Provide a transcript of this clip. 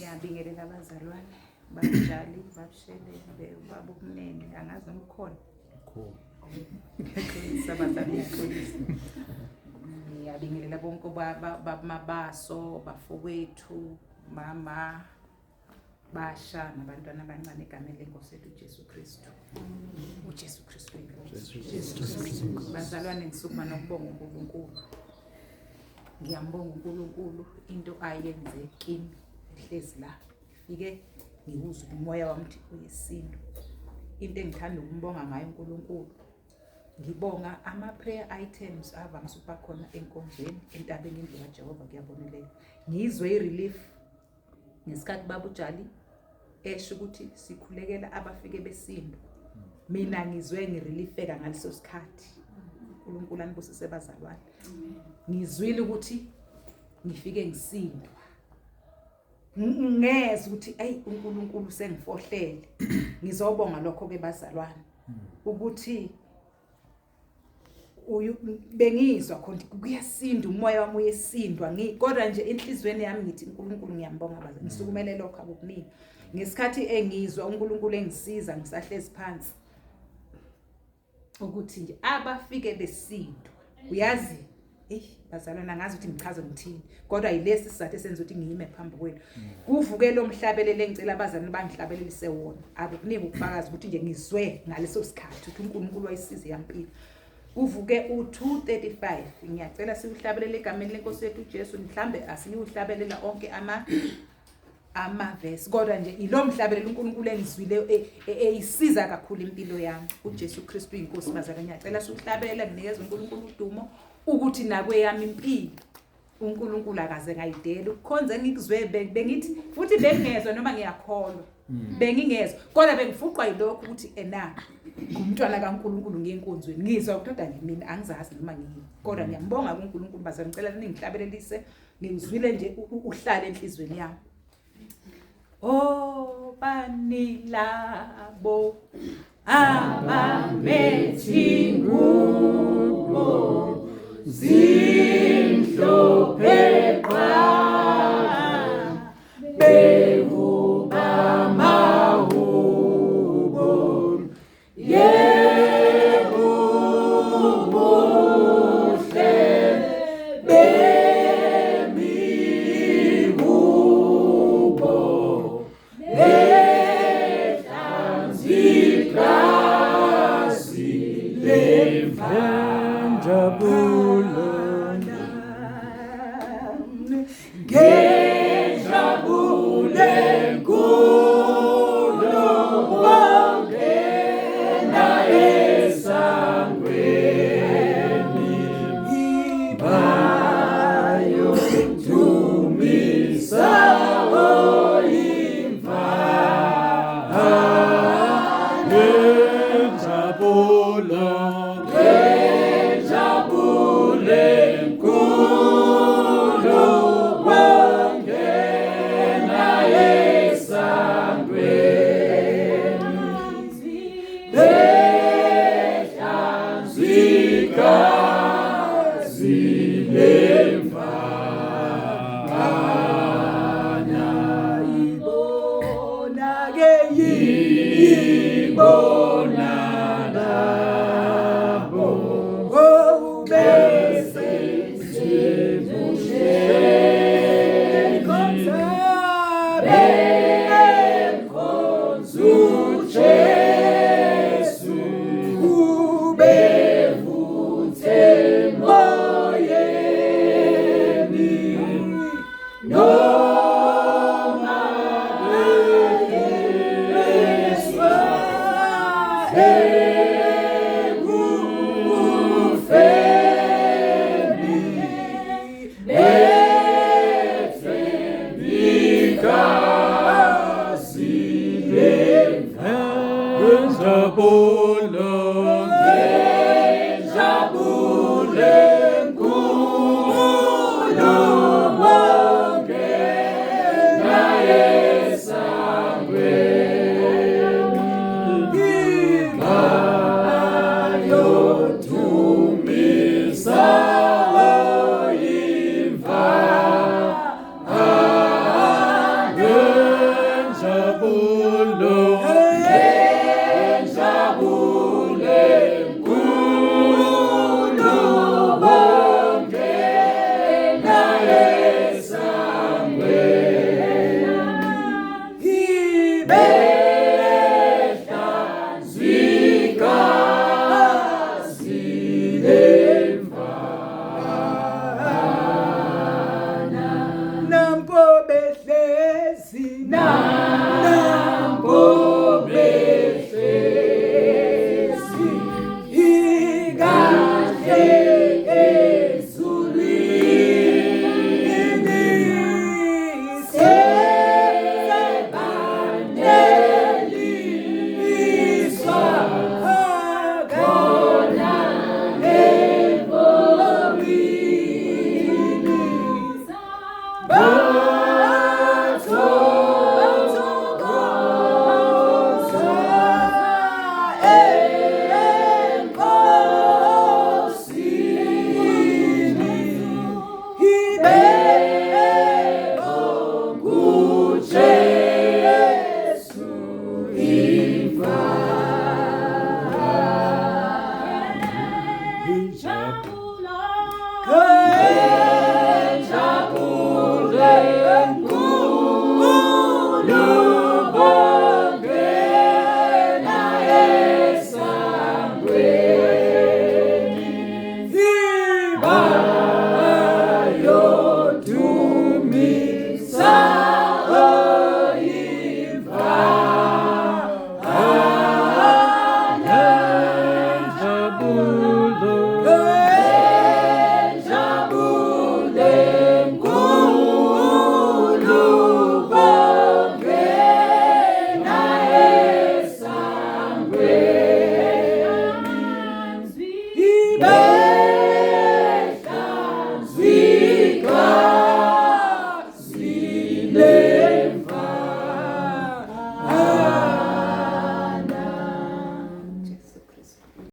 Ngiyabingelela abazalwane, babujali, babushele, baba ukunene, angazi noma ukhona. Ngiyaqolisa abazali, ngiyaqolisa. Ngiyabingelela bonke mabaso, bafowethu, mama, basha nabantwana abancane egameni lenkosi yethu uJesu Kristu. uJesu Kristu inkosi. Bazalwane, ngisukuma nokubonga uNkulunkulu. Ngiyambonga uNkulunkulu into ayenze kimi ehlezi la. Ngifike ngiwuzwa umoya wami uthi uyesintu. Into engithanda ukumbonga ngayo uNkulunkulu. Ngibonga ama-prayer items avamise ukuba khona enkonzweni entabeni indlu kaJehova kuyabonelela. Ngizwe i-relief ngesikhathi babujali esho ukuthi sikhulekela abafike besindwa. Mina ngizwe ngireliefeka ngaleso sikhathi. uNkulunkulu anibusise bazalwane. Ngizwile ukuthi ngifike ngisindwa. Ngeze ukuthi uNkulunkulu sengifohlele. Ngizobonga lokho ke bazalwane ukuthi bengizwa khona kuyasinda umoya wami uyesindwa kodwa nje enhlizweni yami ngithi uNkulunkulu ngiyambonga bazalwane. Ngisukumele lokho akukuningi. Ngesikhathi engizwa uNkulunkulu engisiza ngisahlezi phansi ukuthi nje abafike besindwa. Uyazi bazalwane angazi ukuthi ngichaze ngithini kodwa yilesi sizathu esenza ukuthi ngiyime phambi kwenu. Kuvuke lo mhlabelele engicela abazalwane bangihlabelelise wona. Akukunika ubufakazi ukuthi nje ngizwe ngaleso sikhathi ukuthi uNkulunkulu wayisize yampilo. Kuvuke u2:35 ngiyacela siuhlabelele egameni lenkosi yethu uJesu. Mhlambe asiniuhlabelela onke amavesi kodwa nje ilo mhlabelele uNkulunkulu engizwile eyisiza kakhulu impilo yami. uJesu Kristu inkosi bazalwane. Ngiyacela siuhlabelele nginikeze uNkulunkulu udumo ukuthi nakwe yami impilo uNkulunkulu akaze ngayidela ukukhonza ngikuzwe bengithi futhi bengezwe noma ngiyakholwa. Bengingezwe kodwa bengifuqwa yilokho ukuthi ngumntwana kaNkulunkulu ngenkonzweni. Ngizwa ukudoda mina angizazi noma ngiyini kodwa ngiyambonga kuNkulunkulu bazalwane. Ngicela ningihlabelelise ngizwile nje uhlale enhlizweni yami. Banilabo abamethi ngubo zimhlophe qha bengubamahubo yebo buhle bemigubo behlanzikazi lemvanjabulana ngejabule nkulu wangena esangweni bayomdumisa yeah.